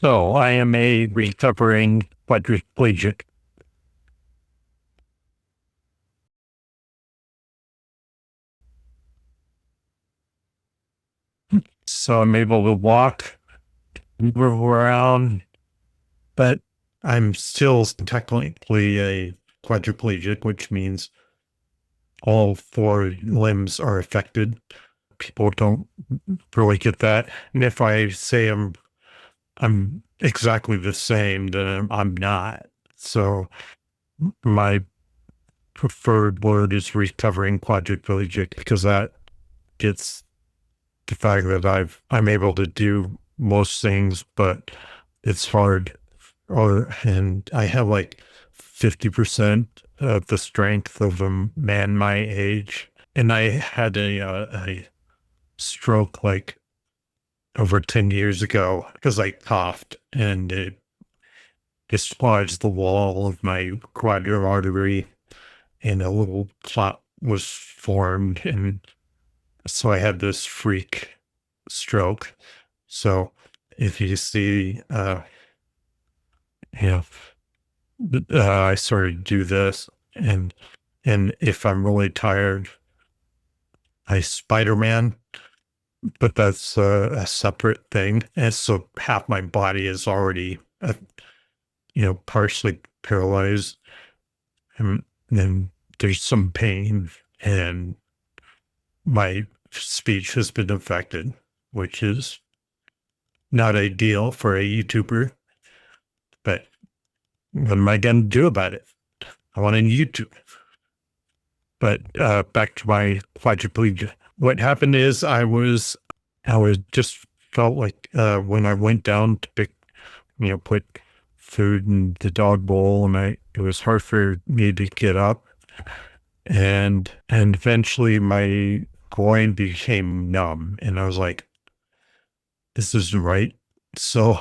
So I am a recovering quadriplegic. So I'm able to walk, move around, but I'm still technically a quadriplegic, which means all four limbs are affected. People don't really get that. And if I say I'm exactly the same, then I'm not. So my preferred word is recovering quadriplegic because that gets the fact that I'm able to do most things, but it's hard. And I have like 50% of the strength of a man my age. And I had a stroke like over 10 years ago because I coughed and it dislodged the wall of my carotid artery and a little clot was formed. And so I had this freak stroke. So if you see, you know, I sort of do this, and if I'm really tired, I Spider-Man, but that's a separate thing. And so half my body is already, partially paralyzed, and then there's some pain, and my speech has been affected, which is not ideal for a YouTuber, but what am I going to do about it? I want on YouTube. But back to my quadriplegia. What happened is I was just felt like when I went down to put food in the dog bowl, and it was hard for me to get up, and eventually my groin became numb, and I was like, this isn't right. So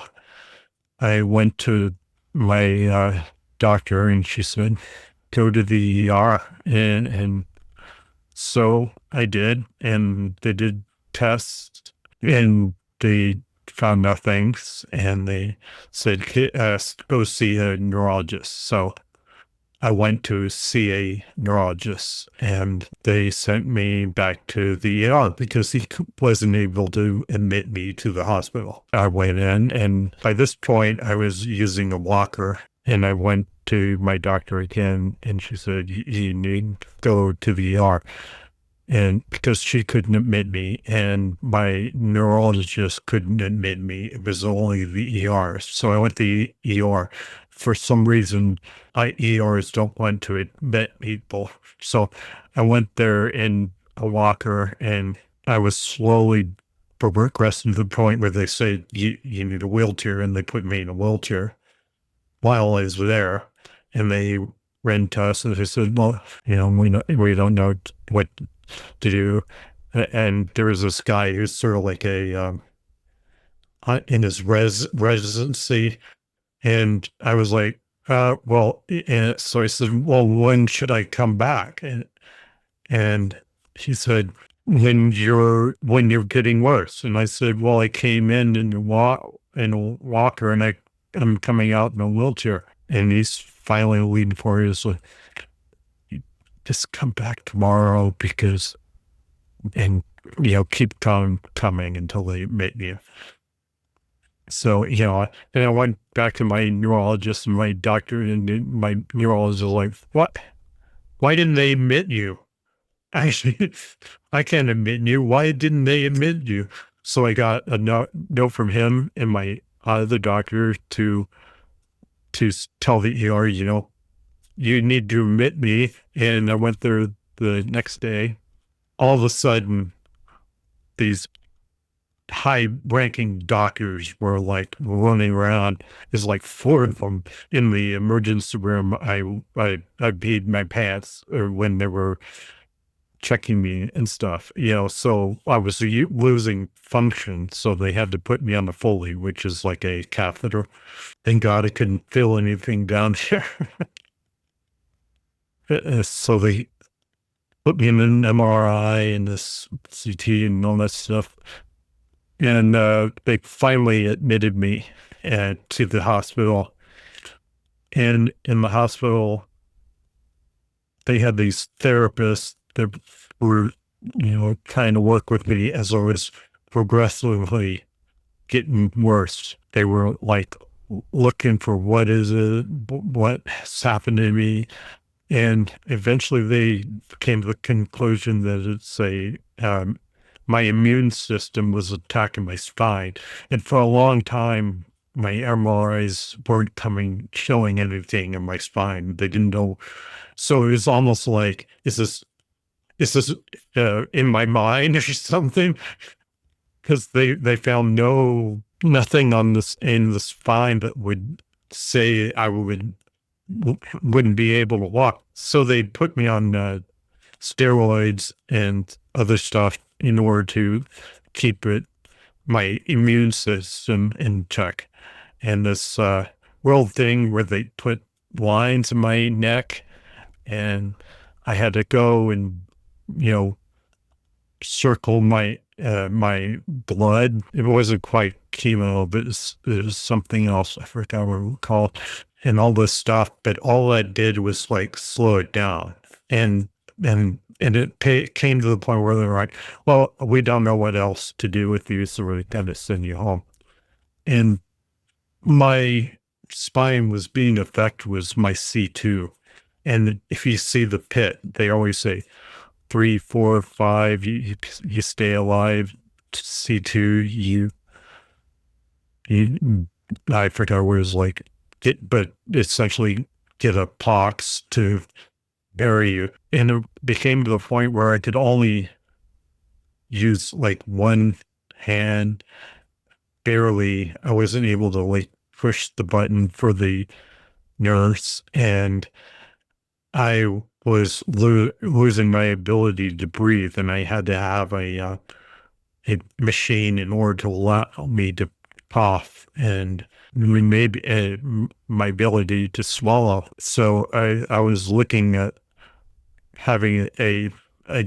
I went to my doctor, and she said, go to the ER. And so I did, and they did tests, and they found nothing, and they said, go see a neurologist. So I went to see a neurologist, and they sent me back to the ER because he wasn't able to admit me to the hospital. I went in, and by this point, I was using a walker, and I went to my doctor again, and she said, you need to go to the ER. And because she couldn't admit me and my neurologist couldn't admit me, it was only the ER. So I went to the ER. For some reason, ERs don't want to admit people. So I went there in a walker, and I was slowly progressing to the point where they said, you need a wheelchair. And they put me in a wheelchair while I was there. And they ran tests, and they said, well, we don't know what to do. And there was this guy who's sort of like in his residency. And I was like, well, and so I said, well, when should I come back? And he said, when you're getting worse. And I said, well, I came in a walker, and I'm coming out in a wheelchair. And he's finally leaning for his, like, just come back tomorrow and keep coming until they admit you. So, and I went back to my neurologist and my doctor, and my neurologist was like, what? Why didn't they admit you? Actually, I can't admit you. Why didn't they admit you? So I got a note from him and my other doctor to tell the ER, you need to admit me. And I went there the next day. All of a sudden, these high-ranking doctors were like running around. There's like four of them in the emergency room. I peed my pants when they were checking me and stuff. So I was losing function. So they had to put me on the Foley, which is like a catheter. Thank God I couldn't feel anything down there. So they put me in an MRI and this CT and all that stuff. And they finally admitted me. to the hospital. And in the hospital, they had these therapists that were, trying to work with me as I was progressively getting worse. They were like looking for what is it, what's happened to me. And eventually they came to the conclusion that my immune system was attacking my spine. And for a long time, my MRIs weren't showing anything in my spine. They didn't know. So it was almost like, is this in my mind or something? Because they found nothing on this in the spine that would say I wouldn't be able to walk. So they put me on steroids and other stuff in order to keep my immune system in check. And this world thing where they put lines in my neck, and I had to go and you know circle my blood. It wasn't quite chemo, but it was something else. I forgot what it was called, and all this stuff. But all that did was like slow it down, and it came to the point where they're like, "Well, we don't know what else to do with you, so we're going to send you home." And my spine was being affected was my C2, and if you see the pit, they always say 3, 4, 5, you stay alive. C2, you I forgot where it was like but essentially get a pox to bury you. And it became to the point where I could only use like one hand, barely. I wasn't able to like push the button for the nurse, and I was losing my ability to breathe, and I had to have a machine in order to allow me to cough and maybe my ability to swallow. So I was looking at having a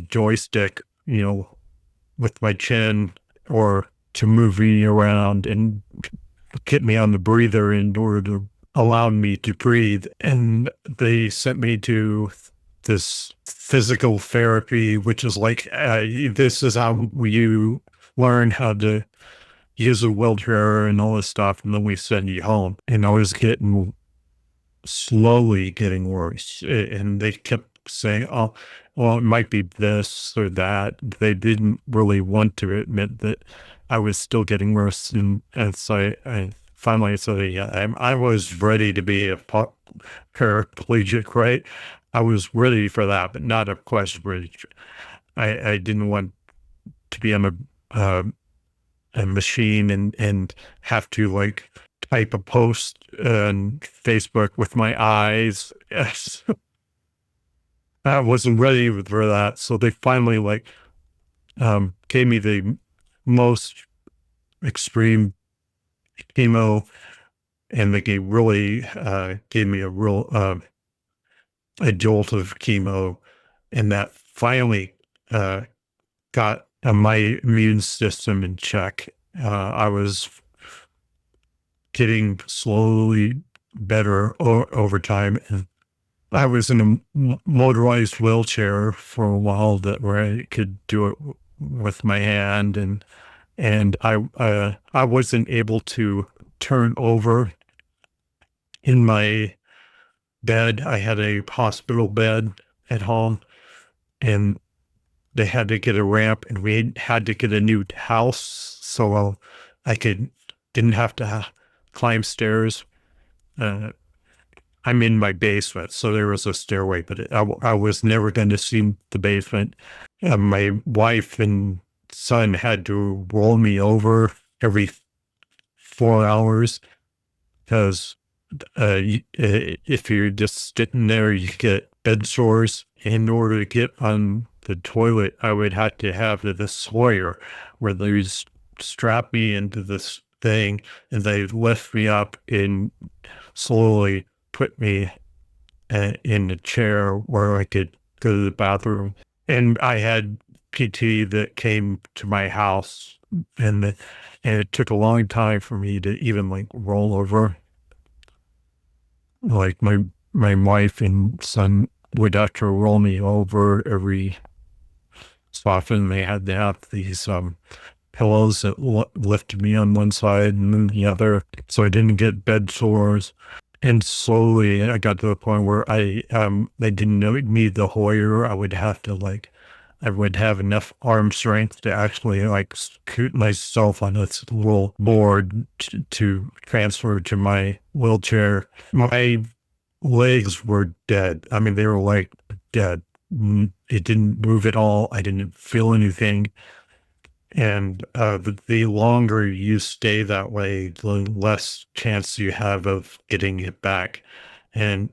joystick, with my chin, or to move me around and get me on the breather in order to allow me to breathe. And they sent me to this physical therapy, which is like, this is how you learn how to use a wheelchair and all this stuff. And then we send you home. And I was slowly getting worse. And they kept saying, oh, well, it might be this or that. They didn't really want to admit that I was still getting worse. And so I finally said, yeah, I was ready to be a paraplegic, right? I was ready for that, but not a quadriplegic. I didn't want to be on a machine and have to like type a post on Facebook with my eyes. Yes. I wasn't ready for that. So they finally gave me the most extreme chemo, and they gave me a jolt of chemo, and that finally got my immune system in check. I was getting slowly better over time, and I was in a motorized wheelchair for a while where I could do it with my hand, and I wasn't able to turn over in my bed. I had a hospital bed at home, and they had to get a ramp, and we had to get a new house so I didn't have to climb stairs. I'm in my basement, so there was a stairway, but I was never going to see the basement. My wife and son had to roll me over every 4 hours because if you're just sitting there, you get bed sores. In order to get on the toilet, I would have to have the Sawyer, where they strap me into this thing and they lift me up and slowly put me in a chair where I could go to the bathroom. And I had PT that came to my house, and And it took a long time for me to even like roll over. Like my wife and son would have to roll me over every so often. They had to have these pillows that lifted me on one side and then the other, so I didn't get bed sores. And slowly, I got to the point where they didn't need the Hoyer. I would have enough arm strength to actually like scoot myself on this little board to transfer to my wheelchair. My legs were dead. I mean, they were like dead. It didn't move at all. I didn't feel anything. And the longer you stay that way, the less chance you have of getting it back. And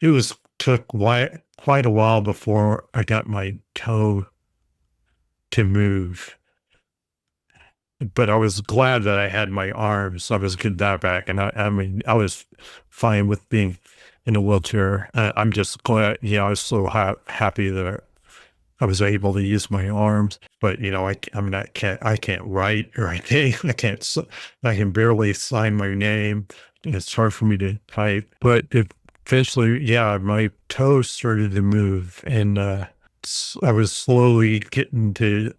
it took quite a while before I got my toe to move. But I was glad that I had my arms. I was getting that back. And I mean, I was fine with being in a wheelchair. I'm just glad, I was so happy that I was able to use my arms. But, I can't write or anything. I can barely sign my name. It's hard for me to type. But eventually, my toes started to move, and I was slowly getting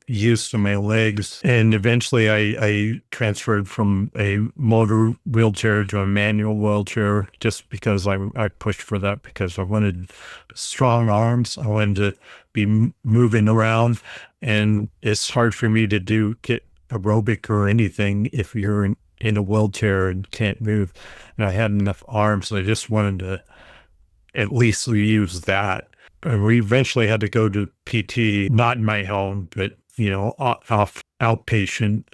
used to my legs. And eventually I transferred from a motor wheelchair to a manual wheelchair just because I pushed for that because I wanted strong arms. I wanted to be moving around, and it's hard for me to get aerobic or anything if you're in a wheelchair and can't move. And I had enough arms, so I just wanted to at least use that. And we eventually had to go to PT, not in my home, but, off outpatient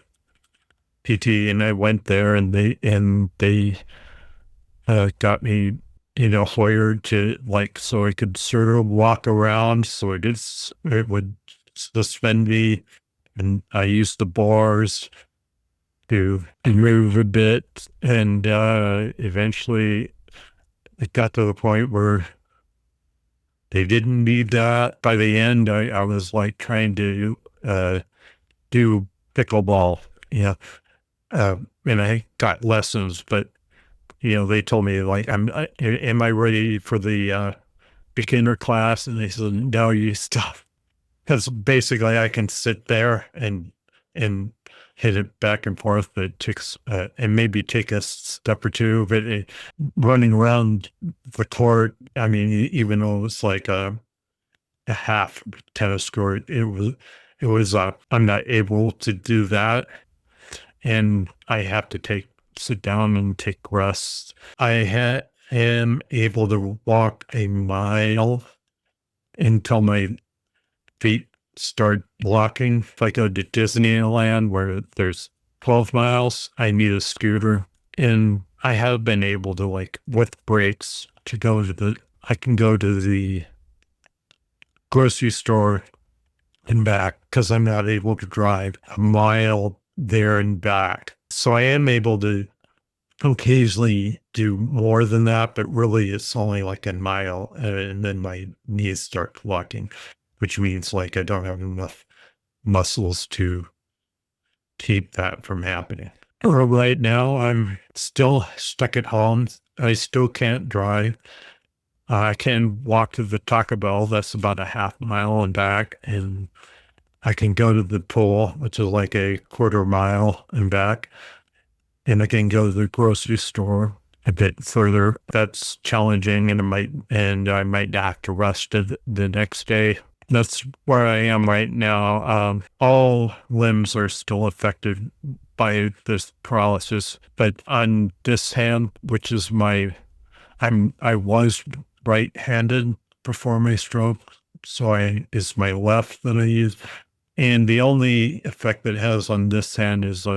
PT. And I went there, and they got me, Hoyer to so I could sort of walk around. So it would suspend me, and I used the bars to move a bit. And eventually it got to the point where they didn't need that. By the end, I was like trying to do pickleball. Yeah. And I got lessons, but they told me like, am I ready for the beginner class? And they said, no, you stop. Because basically I can sit there and hit it back and forth, but it takes, and maybe take a step or two, but running around the court, I mean, even though it's like a half tennis court, I'm not able to do that. And I have to sit down and take rests. Am able to walk a mile until my feet start blocking. If I go to Disneyland where there's 12 miles, I need a scooter. And I have been able to, with brakes, I can go to the grocery store and back because I'm not able to drive a mile there and back. So I am able to occasionally do more than that, but really it's only like a mile, and then my knees start blocking, which means I don't have enough muscles to keep that from happening. Right now, I'm still stuck at home. I still can't drive. I can walk to the Taco Bell. That's about a half mile and back. And I can go to the pool, which is like a quarter mile and back. And I can go to the grocery store a bit further. That's challenging, and I might have to rest the next day. That's where I am right now. All limbs are still affected by this paralysis, but on this hand, which is I was right-handed before my stroke, so it's my left that I use. And the only effect that it has on this hand is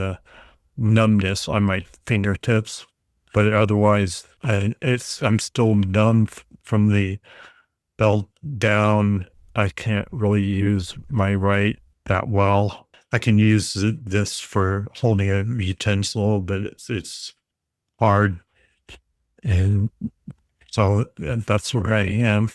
numbness on my fingertips, but otherwise, I'm still numb from the belt down. I can't really use my right that well. I can use this for holding a utensil, but it's hard. And so that's where I am.